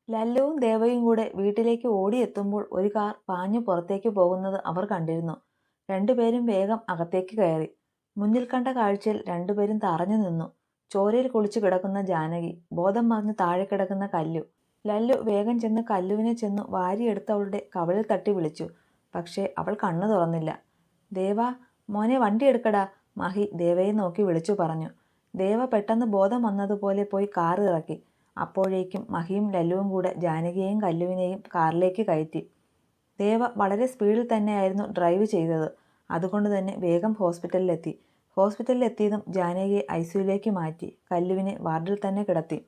ലല്ലുവും ദേവയും കൂടെ വീട്ടിലേക്ക് ഓടിയെത്തുമ്പോൾ ഒരു കാർ പാഞ്ഞു പുറത്തേക്ക് പോകുന്നത് അവർ കണ്ടിരുന്നു. രണ്ടുപേരും വേഗം അകത്തേക്ക് കയറി. മുന്നിൽ കണ്ട കാഴ്ചയിൽ രണ്ടുപേരും തറഞ്ഞു നിന്നു. ചോരയിൽ കുളിച്ചു കിടക്കുന്ന ജാനകി, ബോധം മറിഞ്ഞ് താഴെ കിടക്കുന്ന കല്ലു. ലല്ലു വേഗം ചെന്ന് കല്ലുവിനെ ചെന്നു വാരിയെടുത്ത് അവളുടെ കവിളിൽ തട്ടി വിളിച്ചു. പക്ഷേ അവൾ കണ്ണു തുറന്നില്ല. ദേവ, മോനെ വണ്ടി എടുക്കടാ, മഹി ദേവയെ നോക്കി വിളിച്ചു പറഞ്ഞു. ദേവ പെട്ടെന്ന് ബോധം വന്നതുപോലെ പോയി കാർ ഇറക്കി. അപ്പോഴേക്കും മഹിയും ലല്ലുവും കൂടെ ജാനകിയെയും കല്ലുവിനെയും കാറിലേക്ക് കയറ്റി. ദേവ വളരെ സ്പീഡിൽ തന്നെയായിരുന്നു ഡ്രൈവ് ചെയ്തത്. അതുകൊണ്ട് തന്നെ വേഗം ഹോസ്പിറ്റലിലെത്തി. ഹോസ്പിറ്റലിലെത്തിയതും ജാനകിയെ ഐസിയുലേക്ക് മാറ്റി. കല്ലുവിനെ വാർഡിൽ തന്നെ കിടത്തി.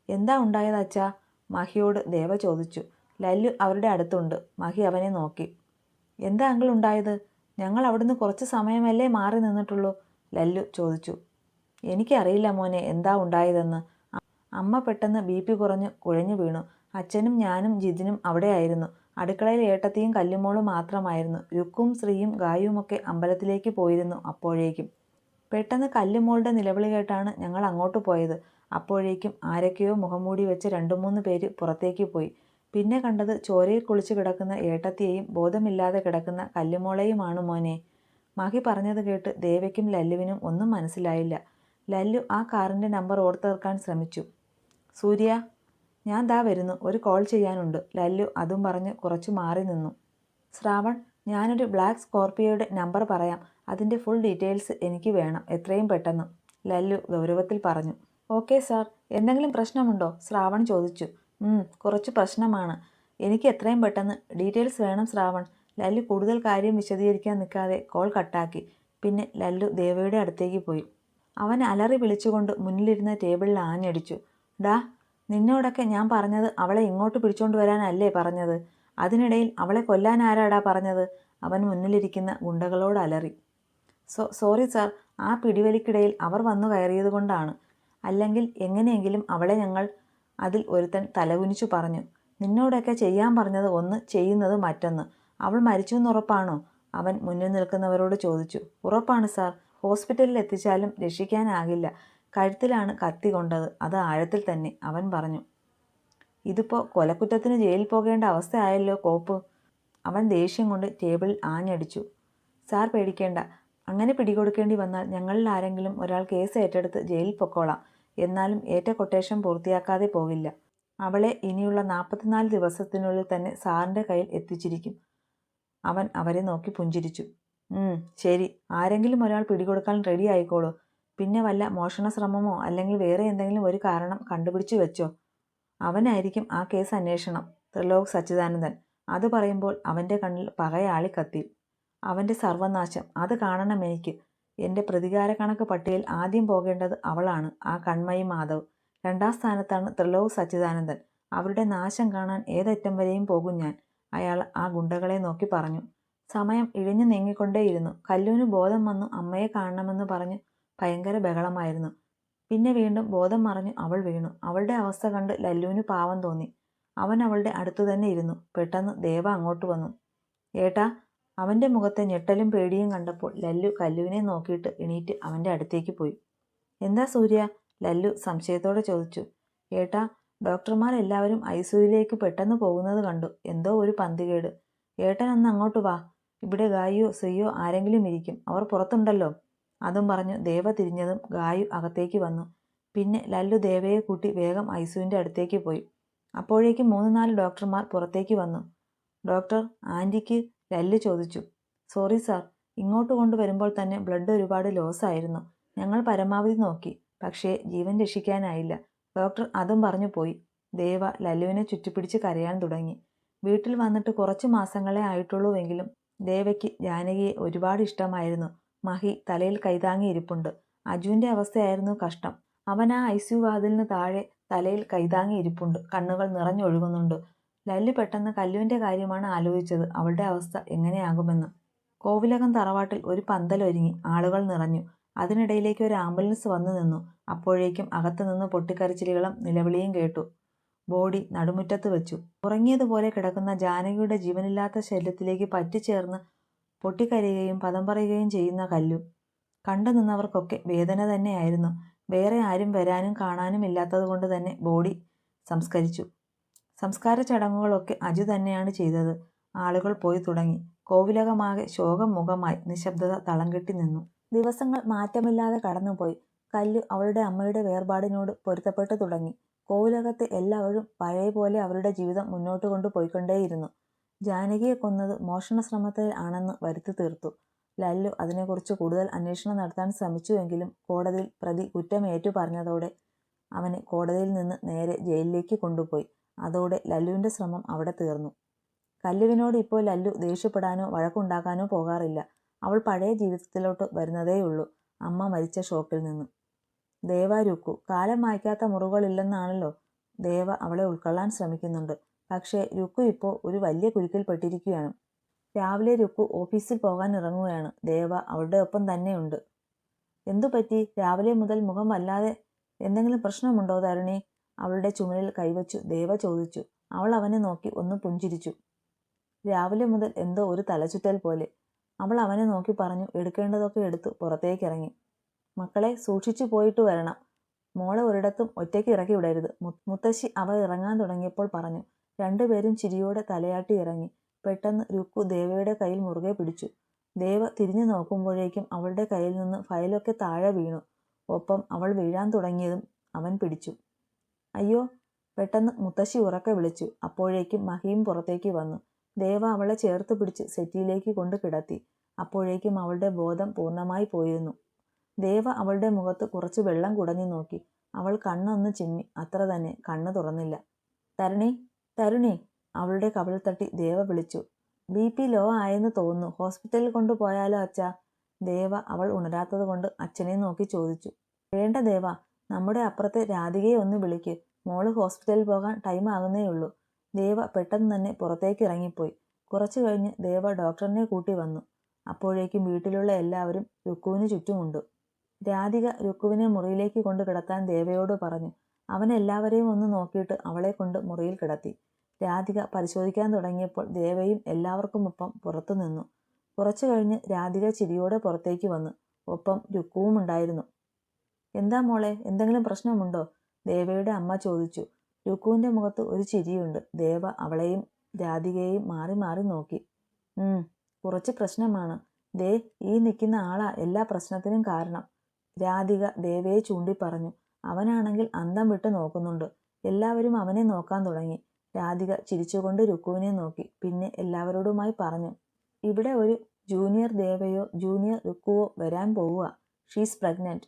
എന്താ ഉണ്ടായത് അച്ഛാ? മഹിയോട് ദേവ ചോദിച്ചു. ലല്ലു അവരുടെ അടുത്തുണ്ട്. മഹി അവനെ നോക്കി. എന്താ അങ്കിൾ ഉണ്ടായത്? ഞങ്ങൾ അവിടുന്ന് കുറച്ച് സമയമല്ലേ മാറി നിന്നിട്ടുള്ളൂ, ലല്ലു ചോദിച്ചു. എനിക്കറിയില്ല മോനെ എന്താ ഉണ്ടായതെന്ന്. അമ്മ പെട്ടെന്ന് BP കുറഞ്ഞു കുഴഞ്ഞു വീണു. അച്ഛനും ഞാനും ജിതിനും അവിടെയായിരുന്നു. അടുക്കളയിൽ ഏട്ടത്തിയും കല്ലുമോളും മാത്രമായിരുന്നു. രുക്കും ശ്രീയും ഗായുമൊക്കെ അമ്പലത്തിലേക്ക് പോയിരുന്നു. അപ്പോഴേക്കും പെട്ടെന്ന് കല്ലുമോളുടെ നിലവിളി കേട്ടാണ് ഞങ്ങൾ അങ്ങോട്ട് പോയത്. അപ്പോഴേക്കും ആരൊക്കെയോ മുഖംമൂടി വെച്ച് 2-3 പേര് പുറത്തേക്ക് പോയി. പിന്നെ കണ്ടത് ചോരയിൽ കുളിച്ച് കിടക്കുന്ന ഏട്ടത്തിയെയും ബോധമില്ലാതെ കിടക്കുന്ന കല്ലുമോളെയുമാണ് മോനെ. മഹി പറഞ്ഞത് കേട്ട് ദേവയ്ക്കും ലല്ലുവിനും ഒന്നും മനസ്സിലായില്ല. ലല്ലു ആ കാറിൻ്റെ നമ്പർ ഓർത്തെടുക്കാൻ ശ്രമിച്ചു. സൂര്യ, ഞാൻ ദാ വരുന്നു, ഒരു കോൾ ചെയ്യാനുണ്ട്, ലല്ലു അതും പറഞ്ഞ് കുറച്ചു മാറി നിന്നു. ശ്രാവൺ, ഞാനൊരു ബ്ലാക്ക് സ്കോർപിയോയുടെ നമ്പർ പറയാം, അതിൻ്റെ ഫുൾ ഡീറ്റെയിൽസ് എനിക്ക് വേണം, എത്രയും പെട്ടെന്ന്, ലല്ലു ഗൗരവത്തിൽ പറഞ്ഞു. Okay sir. എന്തെങ്കിലും പ്രശ്നമുണ്ടോ? ശ്രാവൺ ചോദിച്ചു. കുറച്ച് പ്രശ്നമാണ്. എനിക്ക് എത്രയും പെട്ടെന്ന് ഡീറ്റെയിൽസ് വേണം ശ്രാവൺ. ലല്ലു കൂടുതൽ കാര്യം വിശദീകരിക്കാൻ നിൽക്കാതെ കോൾ കട്ടാക്കി. പിന്നെ ലല്ലു ദേവയുടെ അടുത്തേക്ക് പോയി. അവൻ അലറി വിളിച്ചുകൊണ്ട് മുന്നിലിരുന്ന ടേബിളിൽ ആഞ്ഞടിച്ചു. ഡാ, നിന്നോടൊക്കെ ഞാൻ പറഞ്ഞത് അവളെ ഇങ്ങോട്ട് പിടിച്ചോണ്ട് വരാനല്ലേ പറഞ്ഞത്? അതിനിടയിൽ അവളെ കൊല്ലാൻ ആരാടാ പറഞ്ഞത്? അവൻ മുന്നിലിരിക്കുന്ന ഗുണ്ടകളോട് അലറി. സോറി സാർ, ആ പിടിവലിക്കിടയിൽ അവർ വന്നു കയറിയത് കൊണ്ടാണ്. അല്ലെങ്കിൽ എങ്ങനെയെങ്കിലും അവളെ ഞങ്ങൾ... അതിൽ ഒരുത്തൻ തലകുനിച്ചു പറഞ്ഞു. നിന്നോടൊക്കെ ചെയ്യാൻ പറഞ്ഞത് ഒന്ന്, ചെയ്യുന്നത് മറ്റൊന്ന്. അവൾ മരിച്ചു എന്നുറപ്പാണോ? അവൻ മുന്നിൽ നിൽക്കുന്നവരോട് ചോദിച്ചു. ഉറപ്പാണ് സാർ. ഹോസ്പിറ്റലിൽ എത്തിച്ചാലും രക്ഷിക്കാനാകില്ല. കഴുത്തിലാണ് കത്തി കൊണ്ടത്, അത് ആഴത്തിൽ തന്നെ, അവൻ പറഞ്ഞു. ഇതിപ്പോൾ കൊലക്കുറ്റത്തിന് ജയിലിൽ പോകേണ്ട അവസ്ഥയായല്ലോ കോപ്പ്. അവൻ ദേഷ്യം കൊണ്ട് ടേബിളിൽ ആഞ്ഞടിച്ചു. സാർ പേടിക്കേണ്ട. അങ്ങനെ പിടികൊടുക്കേണ്ടി വന്നാൽ ഞങ്ങളിൽ ആരെങ്കിലും ഒരാൾ കേസ് ഏറ്റെടുത്ത് ജയിലിൽ പൊക്കോളാം. എന്നാലും ഏറ്റ കൊട്ടേഷൻ പൂർത്തിയാക്കാതെ പോകില്ല. അവളെ ഇനിയുള്ള 44 ദിവസത്തിനുള്ളിൽ തന്നെ സാറിൻ്റെ കയ്യിൽ എത്തിച്ചിരിക്കും. അവൻ അവരെ നോക്കി പുഞ്ചിരിച്ചു. ശരി, ആരെങ്കിലും ഒരാൾ പിടികൊടുക്കാൻ റെഡി ആയിക്കോളൂ. പിന്നെ വല്ല മോഷണ ശ്രമമോ അല്ലെങ്കിൽ വേറെ എന്തെങ്കിലും ഒരു കാരണം കണ്ടുപിടിച്ചു വെച്ചോ. അവനായിരിക്കും ആ കേസ് അന്വേഷണം. ത്രിലോക് സച്ചിദാനന്ദൻ. അത് പറയുമ്പോൾ അവൻ്റെ കണ്ണിൽ പകയാളി കത്തി. അവൻ്റെ സർവനാശം അത് കാണണം എനിക്ക്. എൻ്റെ പ്രതികാര കണക്ക് പട്ടികയിൽ ആദ്യം പോകേണ്ടത് അവളാണ്, ആ കൺമയി മാധവ്. 2ാം സ്ഥാനത്താണ് ത്രിലോക് സച്ചിദാനന്ദൻ. അവരുടെ നാശം കാണാൻ ഏതറ്റം വരെയും പോകും ഞാൻ, അയാൾ ആ ഗുണ്ടകളെ നോക്കി പറഞ്ഞു. സമയം ഇഴഞ്ഞു നീങ്ങിക്കൊണ്ടേയിരുന്നു. കല്ലുവിന് ബോധം വന്നു. അമ്മയെ കാണണമെന്ന് പറഞ്ഞ് ഭയങ്കര ബഹളമായിരുന്നു. പിന്നെ വീണ്ടും ബോധം മറഞ്ഞു അവൾ വീണു. അവളുടെ അവസ്ഥ കണ്ട് ലല്ലുവിന് പാവം തോന്നി. അവൻ അവളുടെ അടുത്തു തന്നെ ഇരുന്നു. പെട്ടെന്ന് ദേവ അങ്ങോട്ട് വന്നു. ഏട്ടാ. അവൻ്റെ മുഖത്തെ ഞെട്ടലും പേടിയും കണ്ടപ്പോൾ ലല്ലു കല്ലുവിനെ നോക്കിയിട്ട് എണീറ്റ് അവൻ്റെ അടുത്തേക്ക് പോയി. എന്താ സൂര്യ? ലല്ലു സംശയത്തോടെ ചോദിച്ചു. ഏട്ടാ, ഡോക്ടർമാർ എല്ലാവരും ഐസിയുയിലേക്ക് പെട്ടെന്ന് പോകുന്നത് കണ്ടു. എന്തോ ഒരു പന്തികേട്. ഏട്ടൻ ഒന്ന് അങ്ങോട്ട് വാ. ഇവിടെ ഗായിയോ ശ്രീയോ ആരെങ്കിലും ഇരിക്കും. അവർ പുറത്തുണ്ടല്ലോ. അതും പറഞ്ഞു ദേവ തിരിഞ്ഞതും ഗായു അകത്തേക്ക് വന്നു. പിന്നെ ലല്ലു ദേവയെ കൂട്ടി വേഗം ഐസിയുവിൻ്റെ അടുത്തേക്ക് പോയി. അപ്പോഴേക്കും 3-4 ഡോക്ടർമാർ പുറത്തേക്ക് വന്നു. ഡോക്ടർ, ആൻറ്റിക്ക്? ലല്ലു ചോദിച്ചു. സോറി സാർ, ഇങ്ങോട്ട് കൊണ്ടുവരുമ്പോൾ തന്നെ ബ്ലഡ് ഒരുപാട് ലോസ് ആയിരുന്നു. ഞങ്ങൾ പരമാവധി നോക്കി, പക്ഷേ ജീവൻ രക്ഷിക്കാനായില്ല. ഡോക്ടർ അതും പറഞ്ഞു പോയി. ദേവ ലല്ലുവിനെ ചുറ്റിപ്പിടിച്ച് കരയാൻ തുടങ്ങി. വീട്ടിൽ വന്നിട്ട് കുറച്ച് മാസങ്ങളെ ആയിട്ടുള്ളൂവെങ്കിലും ദേവയ്ക്ക് ജാനകിയെ ഒരുപാട് ഇഷ്ടമായിരുന്നു. മഹി തലയിൽ കൈതാങ്ങി ഇരിപ്പുണ്ട്. അജുവിൻ്റെ അവസ്ഥയായിരുന്നു കഷ്ടം. അവൻ ആ ICU വാതിലിന് താഴെ തലയിൽ കൈതാങ്ങി ഇരിപ്പുണ്ട്. കണ്ണുകൾ നിറഞ്ഞൊഴുകുന്നുണ്ട്. ലല്ലു പെട്ടെന്ന് കല്ലുവിൻ്റെ കാര്യമാണ് ആലോചിച്ചത്, അവളുടെ അവസ്ഥ എങ്ങനെയാകുമെന്ന്. കോവിലകം തറവാട്ടിൽ ഒരു പന്തലൊരുങ്ങി. ആളുകൾ നിറഞ്ഞു. അതിനിടയിലേക്ക് ഒരു ആംബുലൻസ് വന്നു നിന്നു. അപ്പോഴേക്കും അകത്തുനിന്ന് പൊട്ടിക്കരച്ചിലുകളും നിലവിളിയും കേട്ടു. ബോഡി നടുമുറ്റത്ത് വെച്ചു. ഉറങ്ങിയതുപോലെ കിടക്കുന്ന ജാനകിയുടെ ജീവനില്ലാത്ത ശരീരത്തിലേക്ക് പറ്റിച്ചേർന്ന് പൊട്ടിക്കരയുകയും പദം പറയുകയും ചെയ്യുന്ന കല്ലു. കണ്ടു നിന്നവർക്കൊക്കെ വേദന തന്നെയായിരുന്നു. വേറെ ആരും വരാനും കാണാനും ഇല്ലാത്തതുകൊണ്ട് തന്നെ ബോഡി സംസ്കരിച്ചു. സംസ്കാര ചടങ്ങുകളൊക്കെ അജു തന്നെയാണ് ചെയ്തത്. ആളുകൾ പോയി തുടങ്ങി. കോവിലകമാകെ ശോകം മുഖമായി നിശബ്ദത തളം കെട്ടി നിന്നു. ദിവസങ്ങൾ മാറ്റമില്ലാതെ കടന്നുപോയി. കല്ലു അവളുടെ അമ്മയുടെ വേർപാടിനോട് പൊരുത്തപ്പെട്ടു തുടങ്ങി. കോവിലകത്തെ എല്ലാവരും പഴയ പോലെ അവരുടെ ജീവിതം മുന്നോട്ട് കൊണ്ടുപോയിക്കൊണ്ടേയിരുന്നു. ജാനകിയെ കൊന്നത് മോഷണ ശ്രമത്തിൽ ആണെന്ന് വരുത്തി തീർത്തു. ലല്ലു അതിനെക്കുറിച്ച് കൂടുതൽ അന്വേഷണം നടത്താൻ ശ്രമിച്ചുവെങ്കിലും കോടതിയിൽ പ്രതി കുറ്റം ഏറ്റു പറഞ്ഞതോടെ അവനെ കോടതിയിൽ നിന്ന് നേരെ ജയിലിലേക്ക് കൊണ്ടുപോയി. അതോടെ ലല്ലുവിൻ്റെ ശ്രമം അവിടെ തീർന്നു. കല്ലുവിനോട് ഇപ്പോൾ ലല്ലു ദേഷ്യപ്പെടാനോ വഴക്കുണ്ടാക്കാനോ പോകാറില്ല. അവൾ പഴയ ജീവിതത്തിലോട്ട് വരുന്നതേയുള്ളൂ, അമ്മ മരിച്ച ഷോക്കിൽ നിന്ന്. ദേവ രുക്കു കാലം മായ്ക്കാത്ത മുറിവുകളില്ലെന്നാണല്ലോ. ദേവ അവളെ ഉൾക്കൊള്ളാൻ ശ്രമിക്കുന്നുണ്ട്. പക്ഷേ രുക്കു ഇപ്പോൾ ഒരു വലിയ കുരുക്കിൽ പെട്ടിരിക്കുകയാണ്. രാവിലെ രുക്കു ഓഫീസിൽ പോകാൻ ഇറങ്ങുകയാണ്. ദേവ അവളുടെ ഒപ്പം തന്നെയുണ്ട്. എന്തു പറ്റി? രാവിലെ മുതൽ മുഖം വല്ലാതെ. എന്തെങ്കിലും പ്രശ്നമുണ്ടോ തരുണി? അവളുടെ ചുമലിൽ കൈവച്ചു ദേവ ചോദിച്ചു. അവൾ അവനെ നോക്കി ഒന്ന് പുഞ്ചിരിച്ചു. രാവിലെ മുതൽ എന്തോ ഒരു തലചുറ്റൽ പോലെ. അവൾ അവനെ നോക്കി പറഞ്ഞു. എടുക്കേണ്ടതൊക്കെ എടുത്തു പുറത്തേക്കിറങ്ങി. മക്കളെ, സൂക്ഷിച്ചു പോയിട്ട് വരണം. മോളെ ഒരിടത്തും ഒറ്റയ്ക്ക് ഇറക്കി വിടരുത്, മുത്തശ്ശി അവ ഇറങ്ങാൻ തുടങ്ങിയപ്പോൾ പറഞ്ഞു. രണ്ടുപേരും ചിരിയോടെ തലയാട്ടി ഇറങ്ങി. പെട്ടെന്ന് രുക്കു ദേവയുടെ കയ്യിൽ മുറുകെ പിടിച്ചു. ദേവ തിരിഞ്ഞു നോക്കുമ്പോഴേക്കും അവളുടെ കയ്യിൽ നിന്ന് ഫയലൊക്കെ താഴെ വീണു. ഒപ്പം അവൾ വീഴാൻ തുടങ്ങിയതും അവൻ പിടിച്ചു. അയ്യോ! പെട്ടെന്ന് മുത്തശ്ശി ഉറക്കെ വിളിച്ചു. അപ്പോഴേക്കും മഹിയും പുറത്തേക്ക് വന്നു. ദേവ അവളെ ചേർത്ത് പിടിച്ച് സെറ്റിയിലേക്ക് കൊണ്ട് കിടത്തി. അപ്പോഴേക്കും അവളുടെ ബോധം പൂർണ്ണമായി പോയിരുന്നു. ദേവ അവളുടെ മുഖത്ത് കുറച്ച് വെള്ളം കുടഞ്ഞു നോക്കി. അവൾ കണ്ണൊന്ന് ചിമ്മി, അത്ര തന്നെ. കണ്ണ് തുറന്നില്ല. തരുണി, തരുണി! അവളുടെ കവിൾ തട്ടി ദേവ വിളിച്ചു. BP ലോ ആയെന്ന് തോന്നുന്നു. ഹോസ്പിറ്റലിൽ കൊണ്ടുപോയാലോ അച്ഛാ? ദേവ അവൾ ഉണരാത്തത് കൊണ്ട് അച്ഛനെ നോക്കി ചോദിച്ചു. വേണ്ട ദേവ, നമ്മുടെ അപ്പുറത്തെ രാധികയെ ഒന്ന് വിളിക്ക്. മോള് ഹോസ്പിറ്റലിൽ പോകാൻ ടൈം ആകുന്നേയുള്ളൂ. ദേവ പെട്ടെന്ന് തന്നെ പുറത്തേക്ക് ഇറങ്ങിപ്പോയി. കുറച്ചു കഴിഞ്ഞ് ദേവ ഡോക്ടറിനെ കൂട്ടി വന്നു. അപ്പോഴേക്കും വീട്ടിലുള്ള എല്ലാവരും രുക്കുവിന് ചുറ്റുമുണ്ട്. രാധിക രുക്കുവിനെ മുറിയിലേക്ക് കൊണ്ട് കിടത്താൻ ദേവയോട് പറഞ്ഞു. അവൻ എല്ലാവരെയും ഒന്ന് നോക്കിയിട്ട് അവളെ കൊണ്ട് മുറിയിൽ കിടത്തി. രാധിക പരിശോധിക്കാൻ തുടങ്ങിയപ്പോൾ ദേവയും എല്ലാവർക്കുമൊപ്പം പുറത്തു നിന്നു. കുറച്ചു കഴിഞ്ഞ് രാധിക ചിരിയോടെ പുറത്തേക്ക് വന്നു. ഒപ്പം രുക്കുവും ഉണ്ടായിരുന്നു. എന്താ മോളെ, എന്തെങ്കിലും പ്രശ്നമുണ്ടോ? ദേവയുടെ അമ്മ ചോദിച്ചു. രുക്കുവിൻ്റെ മുഖത്ത് ഒരു ചിരിയുണ്ട്. ദേവ അവളെയും രാധികയെയും മാറി മാറി നോക്കി. കുറച്ച് പ്രശ്നമാണ്. ദേ, ഈ നിൽക്കുന്ന ആളാ എല്ലാ പ്രശ്നത്തിനും കാരണം. രാധിക ദേവയെ ചൂണ്ടി പറഞ്ഞു. അവനാണെങ്കിൽ അന്തം വിട്ട് നോക്കുന്നുണ്ട്. എല്ലാവരും അവനെ നോക്കാൻ തുടങ്ങി. രാധിക ചിരിച്ചുകൊണ്ട് രുക്കുവിനെ നോക്കി. പിന്നെ എല്ലാവരോടുമായി പറഞ്ഞു. ഇവിടെ ഒരു ജൂനിയർ ദേവയോ ജൂനിയർ രുക്കുവോ വരാൻ പോവുക. She's pregnant.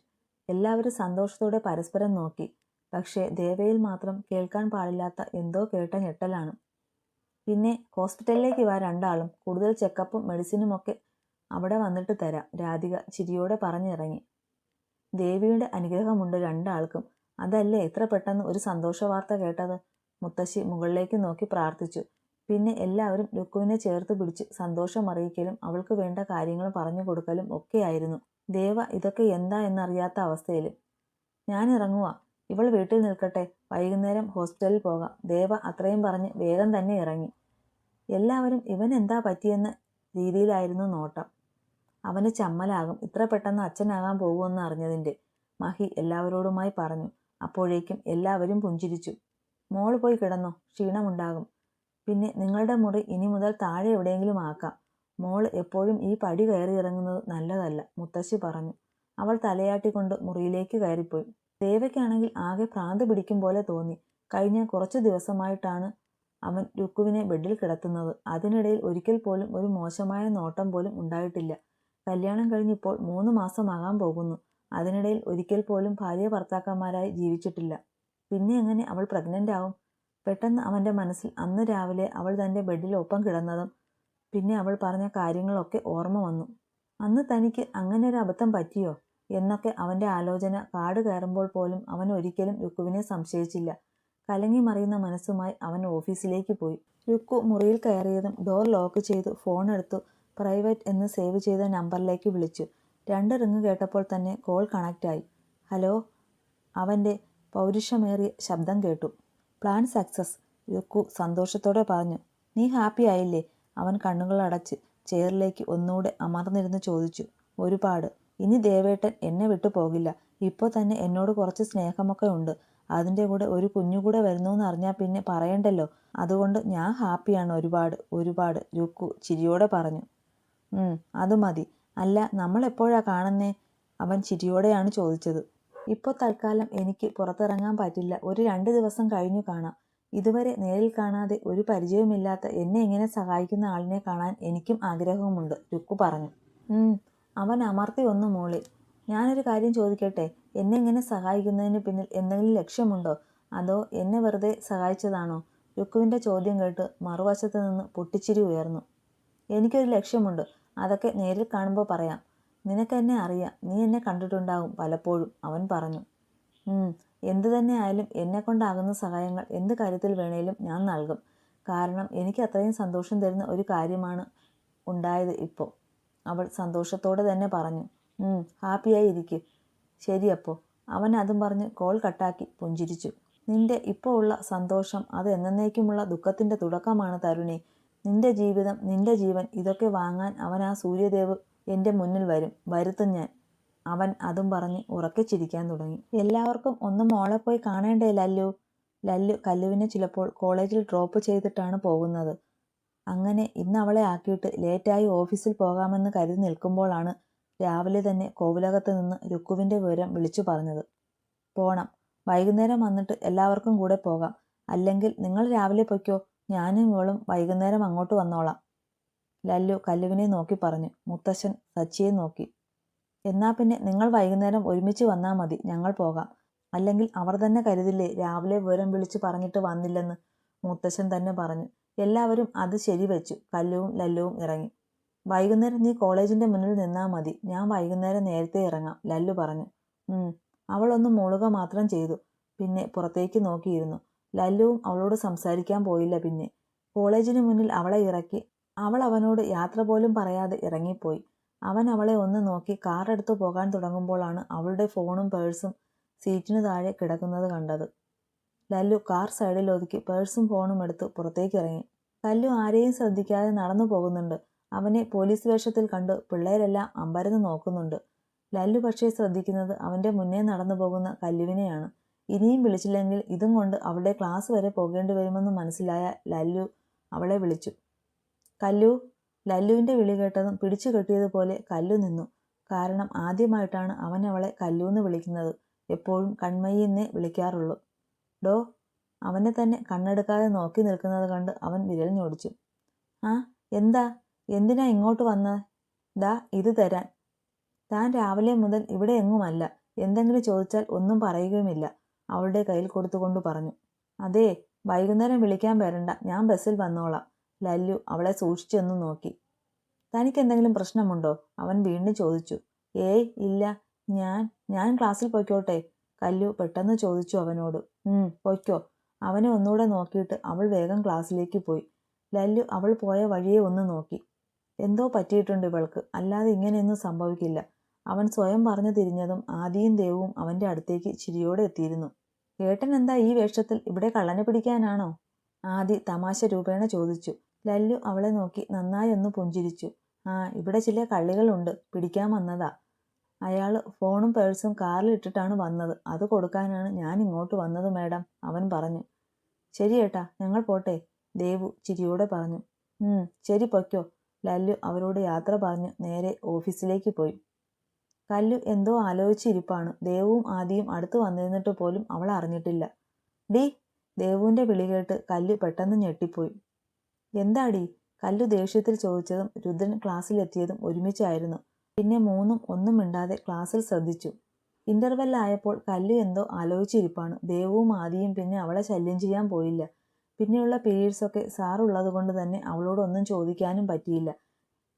എല്ലാവരും സന്തോഷത്തോടെ പരസ്പരം നോക്കി. പക്ഷേ ദേവയിൽ മാത്രം കേൾക്കാൻ പാടില്ലാത്ത എന്തോ കേട്ട ഞെട്ടലാണ്. പിന്നെ ഹോസ്പിറ്റലിലേക്ക് വാ രണ്ടാളും. കൂടുതൽ ചെക്കപ്പും മെഡിസിനുമൊക്കെ അവിടെ വന്നിട്ട് തരാം, രാധിക ചിരിയോടെ പറഞ്ഞിറങ്ങി. ദേവിയുടെ അനുഗ്രഹമുണ്ട് രണ്ടാൾക്കും. അതല്ലേ എത്ര പെട്ടെന്ന് ഒരു സന്തോഷ വാർത്ത കേട്ടത്? മുത്തശ്ശി മുകളിലേക്ക് നോക്കി പ്രാർത്ഥിച്ചു. പിന്നെ എല്ലാവരും രുക്കുവിനെ ചേർത്ത് പിടിച്ച് സന്തോഷമറിയിക്കലും അവൾക്ക് വേണ്ട കാര്യങ്ങൾ പറഞ്ഞു കൊടുക്കലും ഒക്കെയായിരുന്നു. ദേവ ഇതൊക്കെ എന്താ എന്നറിയാത്ത അവസ്ഥയിലും. ഞാൻ ഇറങ്ങുക. ഇവൾ വീട്ടിൽ നിൽക്കട്ടെ, വൈകുന്നേരം ഹോസ്പിറ്റലിൽ പോകാം. ദേവ അത്രയും പറഞ്ഞ് വേഗം തന്നെ ഇറങ്ങി. എല്ലാവരും ഇവൻ എന്താ പറ്റിയെന്ന രീതിയിലായിരുന്നു നോട്ടം. അവന് ചമ്മലാകും ഇത്ര പെട്ടെന്ന് അച്ഛനാകാൻ പോകുമെന്ന് അറിഞ്ഞതിൻ്റെ. മഹി എല്ലാവരോടുമായി പറഞ്ഞു. അപ്പോഴേക്കും എല്ലാവരും പുഞ്ചിരിച്ചു. മോള് പോയി കിടന്നോ, ക്ഷീണമുണ്ടാകും. പിന്നെ നിങ്ങളുടെ മുറി ഇനി മുതൽ താഴെ എവിടെയെങ്കിലും ആക്കാം. മോള് എപ്പോഴും ഈ പടി കയറി ഇറങ്ങുന്നത് നല്ലതല്ല, മുത്തശ്ശി പറഞ്ഞു. അവൾ തലയാട്ടിക്കൊണ്ട് മുറിയിലേക്ക് കയറിപ്പോയി. ദേവയ്ക്കാണെങ്കിൽ ആകെ ഭ്രാന്ത് പിടിക്കും പോലെ തോന്നി. കഴിഞ്ഞ കുറച്ചു ദിവസമായിട്ടാണ് അവൻ രുക്കുവിനെ ബെഡിൽ കിടത്തുന്നത്. അതിനിടയിൽ ഒരിക്കൽ പോലും ഒരു മോശമായ നോട്ടം പോലും ഉണ്ടായിട്ടില്ല. കല്യാണം കഴിഞ്ഞിപ്പോൾ 3 മാസമാകാൻ പോകുന്നു. അതിനിടയിൽ ഒരിക്കൽ പോലും ഭാര്യ ഭർത്താക്കന്മാരായി ജീവിച്ചിട്ടില്ല. പിന്നെ എങ്ങനെ അവൾ പ്രഗ്നൻ്റ് ആവും? പെട്ടെന്ന് അവൻ്റെ മനസ്സിൽ അന്ന് രാവിലെ അവൾ തൻ്റെ ബെഡിൽ ഒപ്പം കിടന്നതും പിന്നെ അവൾ പറഞ്ഞ കാര്യങ്ങളൊക്കെ ഓർമ്മ വന്നു. അന്ന് തനിക്ക് അങ്ങനെ ഒരു അബദ്ധം പറ്റിയോ എന്നൊക്കെ അവൻ്റെ ആലോചന കാട് കയറുമ്പോൾ പോലും അവൻ ഒരിക്കലും രുക്കുവിനെ സംശയിച്ചില്ല. കലങ്ങി മറിയുന്ന മനസ്സുമായി അവൻ ഓഫീസിലേക്ക് പോയി. രുക്കു മുറിയിൽ കയറിയതും ഡോർ ലോക്ക് ചെയ്തു ഫോൺ എടുത്തു. പ്രൈവറ്റ് എന്ന് സേവ് ചെയ്ത നമ്പറിലേക്ക് വിളിച്ചു. 2 റിങ് കേട്ടപ്പോൾ തന്നെ കോൾ കണക്റ്റായി. ഹലോ. അവൻ്റെ പൗരുഷമേറിയ ശബ്ദം കേട്ടു. പ്ലാൻ സക്സസ്, രുക്കു സന്തോഷത്തോടെ പറഞ്ഞു. നീ ഹാപ്പി ആയില്ലേ? അവൻ കണ്ണുകൾ അടച്ച് ചെയറിലേക്ക് ഒന്നുകൂടെ അമർന്നിരുന്ന് ചോദിച്ചു. ഒരുപാട്. ഇനി ദേവേട്ടൻ എന്നെ വിട്ടു പോകില്ല. ഇപ്പോൾ തന്നെ എന്നോട് കുറച്ച് സ്നേഹമൊക്കെ ഉണ്ട്. അതിൻ്റെ കൂടെ ഒരു കുഞ്ഞു കൂടെ വരുന്നു അറിഞ്ഞാൽ പിന്നെ പറയണ്ടല്ലോ. അതുകൊണ്ട് ഞാൻ ഹാപ്പിയാണ് ഒരുപാട് രുക്കു ചിരിയോടെ പറഞ്ഞു. അത് മതി. അല്ല, നമ്മൾ എപ്പോഴാ കാണുന്നേ? അവൻ ചിരിയോടെയാണ് ചോദിച്ചത്. ഇപ്പോൾ തൽക്കാലം എനിക്ക് പുറത്തിറങ്ങാൻ പറ്റില്ല. ഒരു 2 ദിവസം കഴിഞ്ഞു കാണാം. ഇതുവരെ നേരിൽ കാണാതെ ഒരു പരിചയവുമില്ലാത്ത എന്നെ ഇങ്ങനെ സഹായിക്കുന്ന ആളിനെ കാണാൻ എനിക്കും ആഗ്രഹവുമുണ്ട്, രുക്കു പറഞ്ഞു. അവൻ അമർത്തി ഒന്ന് മൂളി. ഞാനൊരു കാര്യം ചോദിക്കട്ടെ? എന്നെ ഇങ്ങനെ സഹായിക്കുന്നതിന് പിന്നിൽ എന്തെങ്കിലും ലക്ഷ്യമുണ്ടോ? അതോ എന്നെ വെറുതെ സഹായിച്ചതാണോ? രുക്കുവിൻ്റെ ചോദ്യം കേട്ട് മറുവശത്ത് നിന്ന് പൊട്ടിച്ചിരി ഉയർന്നു. എനിക്കൊരു ലക്ഷ്യമുണ്ട്. അതൊക്കെ നേരിൽ കാണുമ്പോൾ പറയാം. നിനക്കെന്നെ അറിയാം. നീ എന്നെ കണ്ടിട്ടുണ്ടാകും പലപ്പോഴും, അവൻ പറഞ്ഞു. എന്തു തന്നെ ആയാലും എന്നെക്കൊണ്ടാകുന്ന സഹായങ്ങൾ എന്ത് കാര്യത്തിൽ വേണേലും ഞാൻ നൽകും. കാരണം എനിക്ക് അത്രയും സന്തോഷം തരുന്ന ഒരു കാര്യമാണ് ഉണ്ടായത് ഇപ്പോൾ, അവൾ സന്തോഷത്തോടെ തന്നെ പറഞ്ഞു. ഹാപ്പിയായി ഇരിക്ക്. ശരിയപ്പോൾ, അവൻ അതും പറഞ്ഞ് കോൾ കട്ടാക്കി പുഞ്ചിരിച്ചു. നിന്റെ ഇപ്പോൾ ഉള്ള സന്തോഷം അത് എന്നേക്കുമുള്ള ദുഃഖത്തിൻ്റെ തുടക്കമാണ് തരുണി. നിന്റെ ജീവിതം, നിന്റെ ജീവൻ, ഇതൊക്കെ വാങ്ങാൻ അവൻ ആ സൂര്യദേവ് എൻ്റെ മുന്നിൽ വരുത്തും ഞാൻ. അവൻ അതും പറഞ്ഞ് ഉറക്കെ ചിരിക്കാൻ തുടങ്ങി. എല്ലാവർക്കും ഒന്ന് മോളെ പോയി കാണേണ്ടേ ലല്ലു? ലല്ലു കല്ലുവിനെ ചിലപ്പോൾ കോളേജിൽ ഡ്രോപ്പ് ചെയ്തിട്ടാണ് പോകുന്നത്. അങ്ങനെ ഇന്ന് അവളെ ആക്കിയിട്ട് ലേറ്റായി ഓഫീസിൽ പോകാമെന്ന് കരുതി നിൽക്കുമ്പോഴാണ് രാവിലെ തന്നെ കോവിലകത്ത് നിന്ന് രുക്കുവിൻ്റെ വിവരം വിളിച്ചു പറഞ്ഞത്. പോണം. വൈകുന്നേരം വന്നിട്ട് എല്ലാവർക്കും കൂടെ പോകാം. അല്ലെങ്കിൽ നിങ്ങൾ രാവിലെ പൊയ്ക്കോ, ഞാനും ഇവളും വൈകുന്നേരം അങ്ങോട്ട് വന്നോളാം, ലല്ലു കല്ലുവിനെ നോക്കി പറഞ്ഞു. മുത്തശ്ശൻ സച്ചിയെ നോക്കി. എന്നാ പിന്നെ നിങ്ങൾ വൈകുന്നേരം ഒരുമിച്ച് വന്നാൽ മതി, ഞങ്ങൾ പോകാം. അല്ലെങ്കിൽ അവർ തന്നെ കരുതില്ലേ രാവിലെ വിവരം വിളിച്ച് പറഞ്ഞിട്ട് വന്നില്ലെന്ന്, മുത്തശ്ശൻ തന്നെ പറഞ്ഞു. എല്ലാവരും അത് ശരിവെച്ചു. കല്ലുവും ലല്ലുവും ഇറങ്ങി. വൈകുന്നേരം നീ കോളേജിൻ്റെ മുന്നിൽ നിന്നാൽ മതി, ഞാൻ വൈകുന്നേരം നേരത്തെ ഇറങ്ങാം, ലല്ലു പറഞ്ഞു. അവളൊന്ന് മൂളുക മാത്രം ചെയ്തു. പിന്നെ പുറത്തേക്ക് നോക്കിയിരുന്നു. ലല്ലുവും അവളോട് സംസാരിക്കാൻ പോയില്ല. പിന്നെ കോളേജിന് മുന്നിൽ അവളെ ഇറക്കി അവൾ അവനോട് യാത്ര പോലും പറയാതെ ഇറങ്ങിപ്പോയി. അവൻ അവളെ ഒന്ന് നോക്കി കാറെടുത്ത് പോകാൻ തുടങ്ങുമ്പോഴാണ് അവളുടെ ഫോണും പേഴ്സും സീറ്റിനു താഴെ കിടക്കുന്നത് കണ്ടത്. ലല്ലു കാർ സൈഡിൽ ഒതുക്കി പേഴ്സും ഫോണും എടുത്ത് പുറത്തേക്ക് ഇറങ്ങി. കല്ലു ആരെയും ശ്രദ്ധിക്കാതെ നടന്നു പോകുന്നുണ്ട്. അവനെ പോലീസ് വേഷത്തിൽ കണ്ട് പിള്ളേരെല്ലാം അമ്പരന്ന് നോക്കുന്നുണ്ട്. ലല്ലു പക്ഷേ ശ്രദ്ധിക്കുന്നത് അവൻ്റെ മുന്നേ നടന്നു പോകുന്ന കല്ലുവിനെയാണ്. ഇനിയും വിളിച്ചില്ലെങ്കിൽ ഇതും കൊണ്ട് അവളുടെ ക്ലാസ് വരെ പോകേണ്ടി വരുമെന്ന് മനസ്സിലായ ലല്ലു അവളെ വിളിച്ചു. കല്ലു. ലല്ലുവിൻ്റെ വിളി കേട്ടതും പിടിച്ചു കെട്ടിയതുപോലെ കല്ലു നിന്നു. കാരണം ആദ്യമായിട്ടാണ് അവൻ അവളെ കല്ലൂന്ന് വിളിക്കുന്നത്. എപ്പോഴും കൺമയി എന്നേ വിളിക്കാറുള്ളൂ. ഡോ. അവനെ തന്നെ കണ്ണെടുക്കാതെ നോക്കി നിൽക്കുന്നത് കണ്ട് അവൻ വിരൽ ഞൊടിച്ചു. ആ, എന്താ? എന്തിനാ ഇങ്ങോട്ട് വന്നത്? ദാ ഇത് തരാൻ. താൻ രാവിലെ മുതൽ ഇവിടെ എങ്ങുമല്ല. എന്തെങ്കിലും ചോദിച്ചാൽ ഒന്നും പറയുകയുമില്ല, അവളുടെ കയ്യിൽ കൊടുത്തുകൊണ്ട് പറഞ്ഞു. അതേ, വൈകുന്നേരം വിളിക്കാൻ വരണ്ട, ഞാൻ ബസ്സിൽ വന്നോളാം. ലല്ലു അവളെ സൂക്ഷിച്ചൊന്നു നോക്കി. തനിക്കെന്തെങ്കിലും പ്രശ്നമുണ്ടോ? അവൻ വീണ്ടും ചോദിച്ചു. ഏയ് ഇല്ല, ഞാൻ ക്ലാസ്സിൽ പൊയ്ക്കോട്ടെ? കല്ലു പെട്ടെന്ന് ചോദിച്ചു അവനോട്. പൊയ്ക്കോ. അവനെ ഒന്നുകൂടെ നോക്കിയിട്ട് അവൾ വേഗം ക്ലാസ്സിലേക്ക് പോയി. ലല്ലു അവൾ പോയ വഴിയെ ഒന്ന് നോക്കി. എന്തോ പറ്റിയിട്ടുണ്ട് ഇവൾക്ക്, അല്ലാതെ ഇങ്ങനെയൊന്നും സംഭവിക്കില്ല. അവൻ സ്വയം പറഞ്ഞു തിരിഞ്ഞതും ആദിയും ദേവും അവൻ്റെ അടുത്തേക്ക് ചിരിയോടെ എത്തിയിരുന്നു. ഏട്ടൻ എന്താ ഈ വേഷത്തിൽ? ഇവിടെ കള്ളനെ പിടിക്കാനാണോ? ആദി തമാശ രൂപേണ ചോദിച്ചു. ലല്ലു അവളെ നോക്കി നന്നായി ഒന്ന് പുഞ്ചിരിച്ചു. ഇവിടെ ചില കള്ളികളുണ്ട്, പിടിക്കാൻ വന്നതാ. അയാൾ ഫോണും പേഴ്സും കാറിൽ ഇട്ടിട്ടാണ് വന്നത്. അത് കൊടുക്കാനാണ് ഞാൻ ഇങ്ങോട്ട് വന്നത് മാഡം, അവൻ പറഞ്ഞു. ശരി ഏട്ടാ, ഞങ്ങൾ പോട്ടെ, ദേവു ചിരിയോടെ പറഞ്ഞു. ശരി, പൊയ്ക്കോ. ലല്ലു അവരോട് യാത്ര പറഞ്ഞു നേരെ ഓഫീസിലേക്ക് പോയി. കല്ലു എന്തോ ആലോചിച്ചിരിപ്പാണ്. ദേവുവും ആദിയും അടുത്ത് വന്നിരുന്നിട്ട് പോലും അവൾ അറിഞ്ഞിട്ടില്ല. ഡീ. ദേവുവിൻ്റെ വിളി കേട്ട് കല്ലു പെട്ടെന്ന് ഞെട്ടിപ്പോയി. എന്താടി? കല്ലു ദേഷ്യത്തിൽ ചോദിച്ചതും രുദ്രൻ ക്ലാസ്സിലെത്തിയതും ഒരുമിച്ചായിരുന്നു. പിന്നെ മൂന്നും ഒന്നും മിണ്ടാതെ ക്ലാസ്സിൽ ശ്രദ്ധിച്ചു. ഇന്റർവെല്ലായപ്പോൾ കല്ലു എന്തോ ആലോചിച്ചിരിപ്പാണ്. ദേവുവും ആദിയും പിന്നെ അവളെ ശല്യം ചെയ്യാൻ പോയില്ല. പിന്നെയുള്ള പീരീഡ്സൊക്കെ സാറുള്ളത് കൊണ്ട് തന്നെ അവളോടൊന്നും ചോദിക്കാനും പറ്റിയില്ല.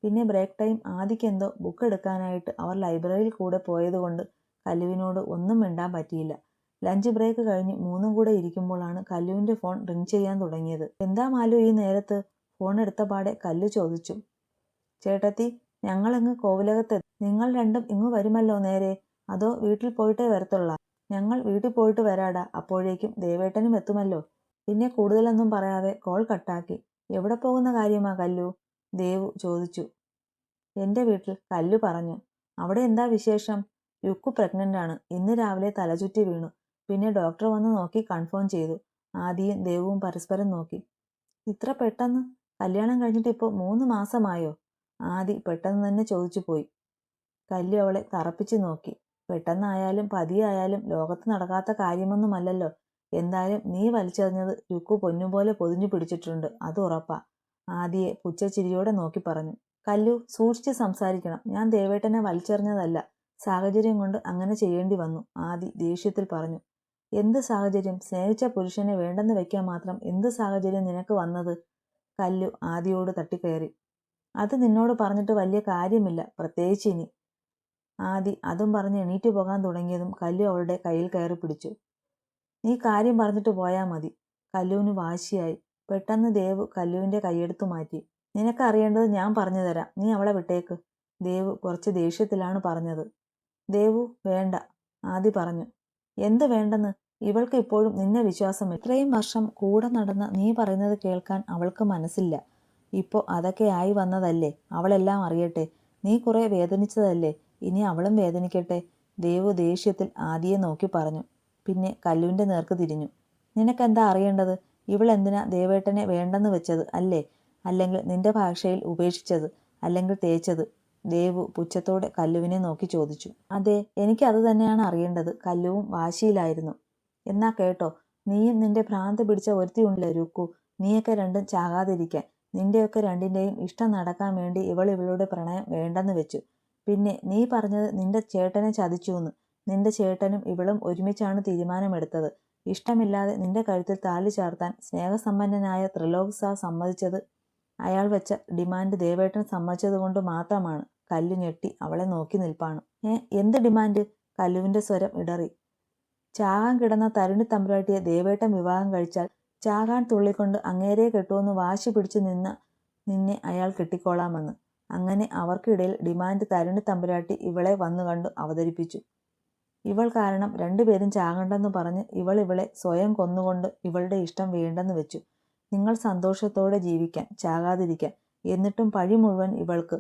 പിന്നെ ബ്രേക്ക് ടൈം ആദിക്കെന്തോ ബുക്ക് എടുക്കാനായിട്ട് അവർ ലൈബ്രറിയിൽ കൂടെ പോയതുകൊണ്ട് കല്ലുവിനോട് ഒന്നും മിണ്ടാൻ പറ്റിയില്ല. ലഞ്ച് ബ്രേക്ക് കഴിഞ്ഞ് മൂന്നും കൂടെ ഇരിക്കുമ്പോഴാണ് കല്ലുവിൻ്റെ ഫോൺ റിങ് ചെയ്യാൻ തുടങ്ങിയത്. എന്താ മാലു ഈ നേരത്ത്? ഫോൺ എടുത്ത പാടെ കല്ലു ചോദിച്ചു. ചേട്ടത്തി, ഞങ്ങളിങ്ങ് കോവിലകത്തെത്തി. നിങ്ങൾ രണ്ടും ഇങ്ങ് വരുമല്ലോ നേരെ? അതോ വീട്ടിൽ പോയിട്ടേ വരത്തുള്ള? ഞങ്ങൾ വീട്ടിൽ പോയിട്ട് വരാടാ. അപ്പോഴേക്കും ദേവേട്ടനും എത്തുമല്ലോ. പിന്നെ കൂടുതലൊന്നും പറയാതെ കോൾ കട്ടാക്കി. എവിടെ പോകുന്ന കാര്യമാ കല്ലു? ദേവു ചോദിച്ചു. എൻ്റെ വീട്ടിൽ, കല്ലു പറഞ്ഞു. അവിടെ എന്താ വിശേഷം? രുക്കു പ്രഗ്നൻ്റ് ആണ്. ഇന്ന് രാവിലെ തലചുറ്റി വീണു. പിന്നെ ഡോക്ടർ വന്ന് നോക്കി കൺഫേം ചെയ്തു. ആദിയും ദേവുവും പരസ്പരം നോക്കി. ഇത്ര പെട്ടെന്ന്? കല്യാണം കഴിഞ്ഞിട്ട് ഇപ്പോൾ 3 മാസമായോ? ആദി പെട്ടെന്ന് തന്നെ ചോദിച്ചു പോയി. കല്ലു അവളെ തറപ്പിച്ചു നോക്കി. പെട്ടെന്നായാലും പതിയായാലും ലോകത്ത് നടക്കാത്ത കാര്യമൊന്നുമല്ലല്ലോ. എന്തായാലും നീ വലിച്ചെറിഞ്ഞത് രുക്കു പൊന്നുപോലെ പൊതിഞ്ഞു പിടിച്ചിട്ടുണ്ട്, അത് ഉറപ്പാ. ആദിയെ പുച്ഛച്ചിരിയോടെ നോക്കി പറഞ്ഞു. കല്ലു, സൂക്ഷിച്ച് സംസാരിക്കണം. ഞാൻ ദേവേട്ടനെ വലിച്ചെറിഞ്ഞതല്ല. സാഹചര്യം കൊണ്ട് അങ്ങനെ ചെയ്യേണ്ടി വന്നു, ആദി ദേഷ്യത്തിൽ പറഞ്ഞു. എന്ത് സാഹചര്യം? സ്നേഹിച്ച പുരുഷനെ വേണ്ടെന്ന് വെക്കാൻ മാത്രം എന്ത് സാഹചര്യം നിനക്ക് വന്നത്? കല്ലു ആദിയോട് തട്ടിക്കയറി. അത് നിന്നോട് പറഞ്ഞിട്ട് വലിയ കാര്യമില്ല, പ്രത്യേകിച്ച് ഇനി. ആദി അതും പറഞ്ഞ് എണീറ്റ് പോകാൻ തുടങ്ങിയതും കല്ലു അവളുടെ കയ്യിൽ കയറി പിടിച്ചു. നീ കാര്യം പറഞ്ഞിട്ട് പോയാൽ മതി. കല്ലുവിന് വാശിയായി. പെട്ടെന്ന് ദേവു കല്ലുവിന്റെ കൈയെടുത്തു മാറ്റി. നിനക്കറിയേണ്ടത് ഞാൻ പറഞ്ഞു തരാം, നീ അവളെ വിട്ടേക്ക്. ദേവു കുറച്ച് ദേഷ്യത്തിലാണ് പറഞ്ഞത്. ദേവു, വേണ്ട, ആദി പറഞ്ഞു. എന്ത് വേണ്ടെന്ന്? ഇവൾക്ക് ഇപ്പോഴും നിന്നെ വിശ്വാസമില്ല. ഇത്രയും വർഷം കൂടെ നടന്ന നീ പറയുന്നത് കേൾക്കാൻ അവൾക്ക് മനസ്സില്ല. ഇപ്പോൾ അതൊക്കെ ആയി വന്നതല്ലേ, അവളെല്ലാം അറിയട്ടെ. നീ കുറെ വേദനിച്ചതല്ലേ, ഇനി അവളും വേദനിക്കട്ടെ. ദേവു ദേഷ്യത്തിൽ ആദിയെ നോക്കി പറഞ്ഞു. പിന്നെ കല്ലുവിന്റെ നേർക്ക് തിരിഞ്ഞു. നിനക്കെന്താ അറിയേണ്ടത്? ഇവളെന്തിനാ ദേവേട്ടനെ വേണ്ടെന്ന് വെച്ചത് അല്ലേ? അല്ലെങ്കിൽ നിന്റെ ഭാഷയിൽ ഉപേക്ഷിച്ചത്, അല്ലെങ്കിൽ തേച്ചത്? ദേവു പുച്ഛത്തോടെ കല്ലുവിനെ നോക്കി ചോദിച്ചു. അതെ, എനിക്ക് അത് തന്നെയാണ് അറിയേണ്ടത്. കല്ലുവും വാശിയിലായിരുന്നു. എന്നാ കേട്ടോ, നീയും നിന്റെ ഭ്രാന്ത് പിടിച്ച ഒരുത്തിയുണ്ടല്ലോ രുക്കു, നീയൊക്കെ രണ്ടും ചാകാതിരിക്കാൻ. നിന്റെയൊക്കെ രണ്ടിന്റെയും ഇഷ്ടം നടക്കാൻ വേണ്ടി ഇവളുടെ പ്രണയം വേണ്ടെന്ന് വെച്ചു. പിന്നെ നീ പറഞ്ഞത് നിന്റെ ചേട്ടനെ ചതിച്ചുവെന്ന്. നിന്റെ ചേട്ടനും ഇവളും ഒരുമിച്ചാണ് തീരുമാനമെടുത്തത്. ഇഷ്ടമില്ലാതെ നിന്റെ കഴുത്തിൽ താലി ചാർത്താൻ സ്നേഹസമ്പന്നനായ ത്രിലോക് സാർ സമ്മതിച്ചത് അയാൾ വെച്ച ഡിമാൻഡ് ദേവേട്ടൻ സമ്മതിച്ചതുകൊണ്ട് മാത്രമാണ്. കല്ലു ഞെട്ടി അവളെ നോക്കി നിൽപ്പാണ്. എന്ത് ഡിമാൻഡ്? കല്ലുവിന്റെ സ്വരം ഇടറി. ചാകാൻ കിടന്ന തരുണി തമ്പുരാട്ടിയെ ദേവേട്ടൻ വിവാഹം കഴിച്ചാൽ ചാകാൻ തുള്ളിക്കൊണ്ട് അങ്ങേരെ കെട്ടുമെന്ന് വാശി പിടിച്ചു നിന്നെ അയാൾ കെട്ടിക്കോളാമെന്ന്. അങ്ങനെ അവർക്കിടയിൽ ഡിമാൻഡ് തരുണി തമ്പുരാട്ടി ഇവളെ വന്നു കണ്ടു അവതരിപ്പിച്ചു. ഇവൾ കാരണം രണ്ടുപേരും ചാകണ്ടെന്ന് പറഞ്ഞ് ഇവളെ സ്വയം കൊന്നുകൊണ്ട് ഇവളുടെ ഇഷ്ടം വേണ്ടെന്ന് വെച്ചു. നിങ്ങൾ സന്തോഷത്തോടെ ജീവിക്കാൻ, ചാകാതിരിക്കാൻ. എന്നിട്ടും പഴി മുഴുവൻ ഇവൾക്ക്.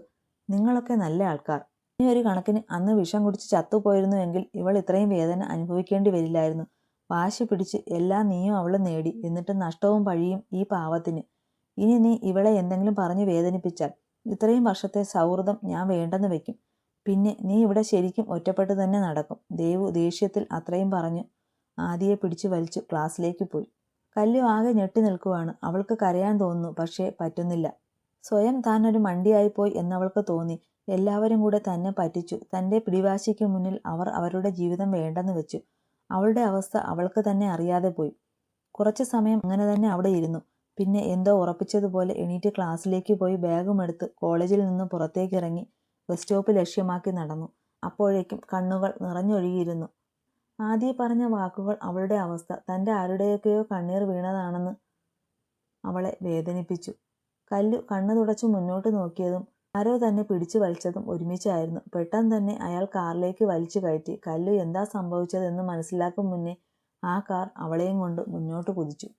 നിങ്ങളൊക്കെ നല്ല ആൾക്കാർ. ഇനി ഒരു കണക്കിന് അന്ന് വിഷം കുടിച്ച് ചത്തുപോയിരുന്നുവെങ്കിൽ ഇവൾ ഇത്രയും വേദന അനുഭവിക്കേണ്ടി വരില്ലായിരുന്നു. വാശി പിടിച്ച് എല്ലാം നീയും അവളും നേടി, എന്നിട്ട് നഷ്ടവും പഴിയും ഈ പാവത്തിന്. ഇനി നീ ഇവളെ എന്തെങ്കിലും പറഞ്ഞ് വേദനിപ്പിച്ചാൽ ഇത്രയും വർഷത്തെ സൗഹൃദം ഞാൻ വേണ്ടെന്ന് വെക്കും. പിന്നെ നീ ഇവിടെ ശരിക്കും ഒറ്റപ്പെട്ട് തന്നെ നടക്കും. ദേവു ദേഷ്യത്തിൽ അത്രയും പറഞ്ഞു ആദിയെ പിടിച്ചു വലിച്ചു ക്ലാസ്സിലേക്ക് പോയി. കല്ലു ആകെ ഞെട്ടി നിൽക്കുവാണ്. അവൾക്ക് കരയാൻ തോന്നുന്നു, പക്ഷേ പറ്റുന്നില്ല. സ്വയം താൻ ഒരു മണ്ടിയായിപ്പോയി എന്നവൾക്ക് തോന്നി. എല്ലാവരും കൂടെ തന്നെ പറ്റിച്ചു. തൻ്റെ പിടിവാശിക്ക് മുന്നിൽ അവർ അവരുടെ ജീവിതം വേണ്ടെന്ന് വെച്ചു. അവളുടെ അവസ്ഥ അവൾക്ക് തന്നെ അറിയാതെ പോയി. കുറച്ചു സമയം അങ്ങനെ തന്നെ അവിടെ ഇരുന്നു. പിന്നെ എന്തോ ഉറപ്പിച്ചതുപോലെ എണീറ്റ് ക്ലാസ്സിലേക്ക് പോയി ബാഗുമെടുത്ത് കോളേജിൽ നിന്ന് പുറത്തേക്കിറങ്ങി ബസ് സ്റ്റോപ്പ് ലക്ഷ്യമാക്കി നടന്നു. അപ്പോഴേക്കും കണ്ണുകൾ നിറഞ്ഞൊഴുകിയിരുന്നു. ആദ്യം പറഞ്ഞ വാക്കുകൾ, അവളുടെ അവസ്ഥ, തൻ്റെ ആരുടെയൊക്കെയോ കണ്ണീർ വീണതാണെന്ന് അവളെ വേദനിപ്പിച്ചു. കല്ലു കണ്ണു തുടച്ചു മുന്നോട്ട് നോക്കിയതും ആരോ തന്നെ പിടിച്ചു വലിച്ചതും ഒരുമിച്ചായിരുന്നു. പെട്ടെന്ന് തന്നെ അയാൾ കാറിലേക്ക് വലിച്ചു കയറ്റി. കല്ലു എന്താ സംഭവിച്ചതെന്ന് മനസ്സിലാക്കും മുന്നേ ആ കാർ അവളെയും കൊണ്ട് മുന്നോട്ട് കുതിച്ചു.